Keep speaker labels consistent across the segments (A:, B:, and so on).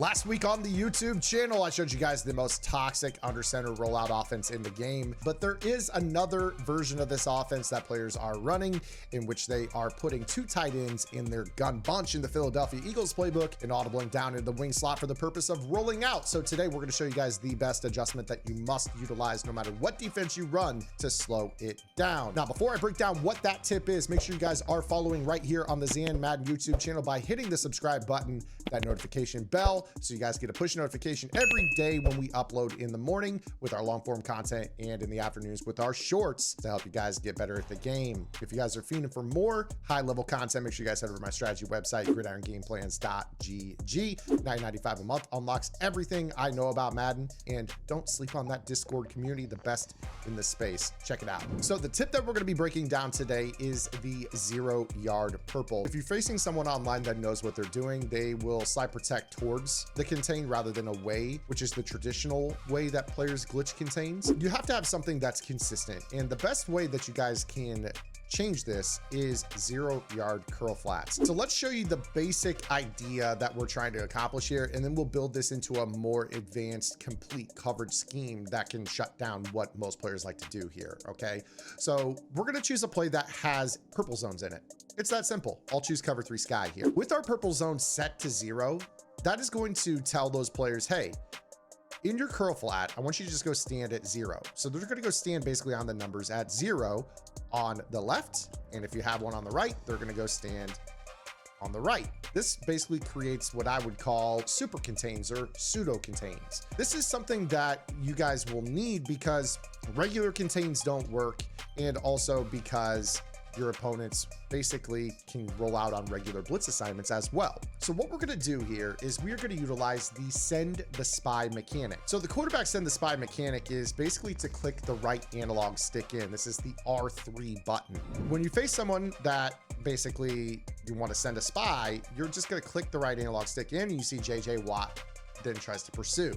A: Last week on the YouTube channel, I showed you guys the most toxic under center rollout offense in the game, but there is another version of this offense that players are running in which they are putting two tight ends in their gun bunch in the Philadelphia Eagles playbook and audibling down in the wing slot for the purpose of rolling out. So today we're going to show you guys the best adjustment that you must utilize no matter what defense you run to slow it down. Now, before I break down what that tip is, make sure you guys are following right here on the Zan Madden YouTube channel by hitting the subscribe button, that notification bell, so you guys get a push notification every day when we upload in the morning with our long form content and in the afternoons with our shorts to help you guys get better at the game. If you guys are fiending for more high level content, make sure you guys head over to my strategy website, gridirongameplans.gg. $9.95 a month unlocks everything I know about Madden, and don't sleep on that Discord community, the best in the space. Check it out. So the tip that we're going to be breaking down today is the 0-yard purple. If you're facing someone online that knows what they're doing, they will slide protect towards the contain rather than away, which is the traditional way that players glitch contains. You have to have something that's consistent, and the best way that you guys can change this is 0-yard curl flats. So let's show you the basic idea that we're trying to accomplish here, and then we'll build this into a more advanced complete coverage scheme that can shut down what most players like to do here. Okay, so we're going to choose a play that has purple zones in it. It's that simple. I'll choose cover 3 sky here. With our purple zone set to 0, that is going to tell those players, hey, in your curl flat, I want you to just go stand at 0. So they're going to go stand basically on the numbers at 0 on the left. And if you have one on the right, they're going to go stand on the right. This basically creates what I would call super contains or pseudo contains. This is something that you guys will need because regular contains don't work, and also because your opponents basically can roll out on regular blitz assignments as well. So what we're going to do here is we're going to utilize the send the spy mechanic. So the quarterback send the spy mechanic is basically to click the right analog stick in. This is the R3 button. When you face someone that basically you want to send a spy, you're just going to click the right analog stick in, and you see JJ Watt then tries to pursue.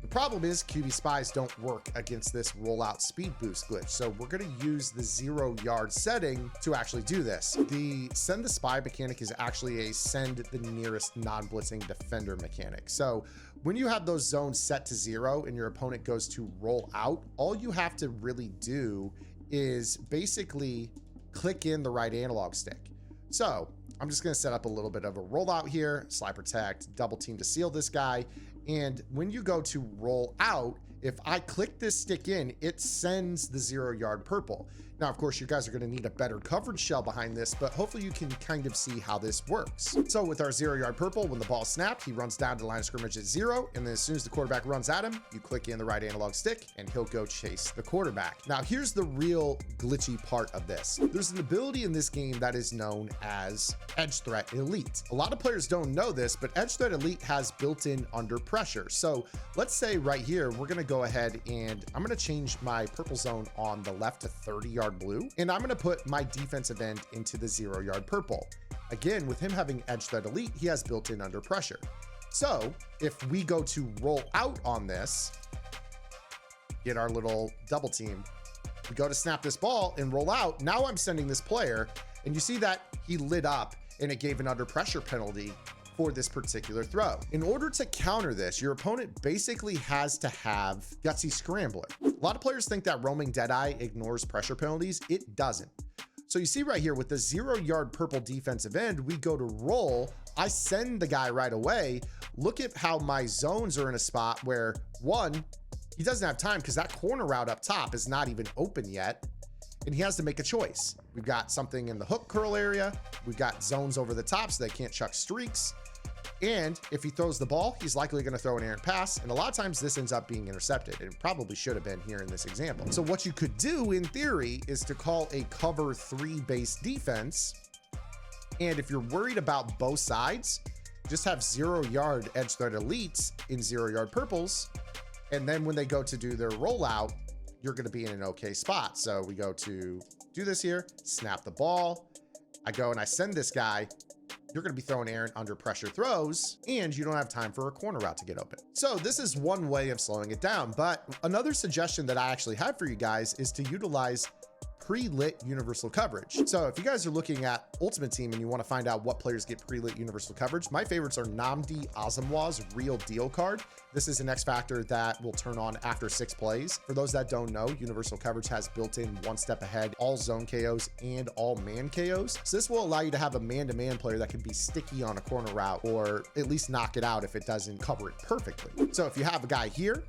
A: The problem is QB spies don't work against this rollout speed boost glitch. So we're going to use the 0-yard setting to actually do this. The send the spy mechanic is actually a send the nearest non-blitzing defender mechanic. So when you have those zones set to 0 and your opponent goes to roll out, all you have to really do is basically click in the right analog stick. So I'm just going to set up a little bit of a rollout here, slide protect, double team to seal this guy. And when you go to roll out, if I click this stick in, it sends the 0-yard purple. Now, of course, you guys are going to need a better coverage shell behind this, but hopefully you can kind of see how this works. So with our 0-yard purple, when the ball snapped, he runs down to the line of scrimmage at 0. And then as soon as the quarterback runs at him, you click in the right analog stick and he'll go chase the quarterback. Now, here's the real glitchy part of this. There's an ability in this game that is known as Edge Threat Elite. A lot of players don't know this, but Edge Threat Elite has built-in under pressure. So let's say right here, we're going to go ahead and I'm going to change my purple zone on the left to 30-yard blue, and I'm going to put my defensive end into the 0-yard purple. Again, with him having Edge Threat Elite, he has built-in under pressure. So if we go to roll out on this, get our little double team, we go to snap this ball and roll out. Now I'm sending this player, and you see that he lit up and it gave an under pressure penalty for this particular throw. In order to counter this, your opponent basically has to have Gutsy Scrambler. A lot of players think that roaming Deadeye ignores pressure penalties. It doesn't. So you see right here with the 0-yard purple defensive end, we go to roll. I send the guy right away. Look at how my zones are in a spot where, one, he doesn't have time because that corner route up top is not even open yet, and he has to make a choice. We've got something in the hook curl area. We've got zones over the top so they can't chuck streaks. And if he throws the ball, he's likely going to throw an errant pass. And a lot of times this ends up being intercepted. It probably should have been here in this example. So what you could do in theory is to call a cover 3 base defense. And if you're worried about both sides, just have 0-yard Edge Threat Elites in 0-yard purples. And then when they go to do their rollout, you're going to be in an okay spot. So we go to do this here, snap the ball. I go and I send this guy. You're going to be throwing errant under pressure throws, and you don't have time for a corner route to get open. So this is one way of slowing it down. But another suggestion that I actually have for you guys is to utilize pre-lit universal coverage. So if you guys are looking at Ultimate Team and you want to find out what players get pre-lit universal coverage, my favorites are Namdi Asamoah's Real Deal card. This is an X Factor that will turn on after 6 plays. For those that don't know, universal coverage has built-in one step ahead, all zone KOs and all man KOs. So this will allow you to have a man-to-man player that can be sticky on a corner route, or at least knock it out if it doesn't cover it perfectly. So if you have a guy here,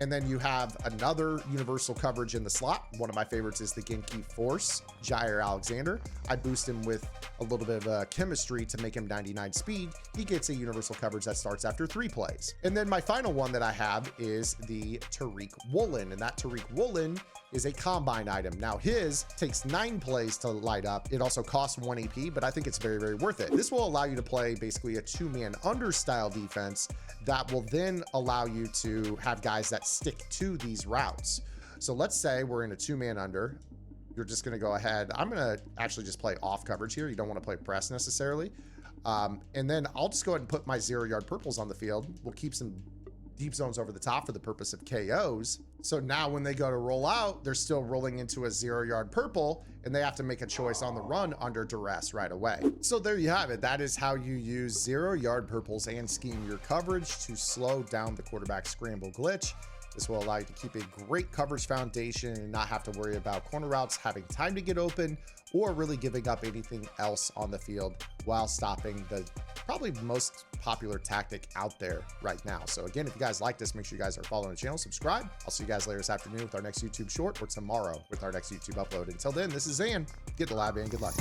A: and then you have another universal coverage in the slot. One of my favorites is the Genki Force, Jair Alexander. I boost him with a little bit of chemistry to make him 99 speed. He gets a universal coverage that starts after 3 plays. And then my final one that I have is the Tariq Woolen, and that Tariq Woolen is a combine item. Now his takes 9 plays to light up. It also costs 1 AP, but I think it's very, very worth it. This will allow you to play basically a 2-man under style defense that will then allow you to have guys that stick to these routes. So let's say we're in a 2-man under. You're just going to go ahead. I'm going to actually just play off coverage here. You don't want to play press necessarily. And then I'll just go ahead and put my 0-yard purples on the field. We'll keep some deep zones over the top for the purpose of KOs. So now when they go to roll out, they're still rolling into a 0-yard purple, and they have to make a choice on the run under duress right away. So there you have it. That is how you use 0-yard purples and scheme your coverage to slow down the quarterback scramble glitch. This will allow you to keep a great coverage foundation and not have to worry about corner routes having time to get open or really giving up anything else on the field while stopping the probably most popular tactic out there right now. So again, if you guys like this, make sure you guys are following the channel, subscribe. I'll see you guys later this afternoon with our next YouTube short, or tomorrow with our next YouTube upload. Until then, this is Zan. Get the lab in. Good luck.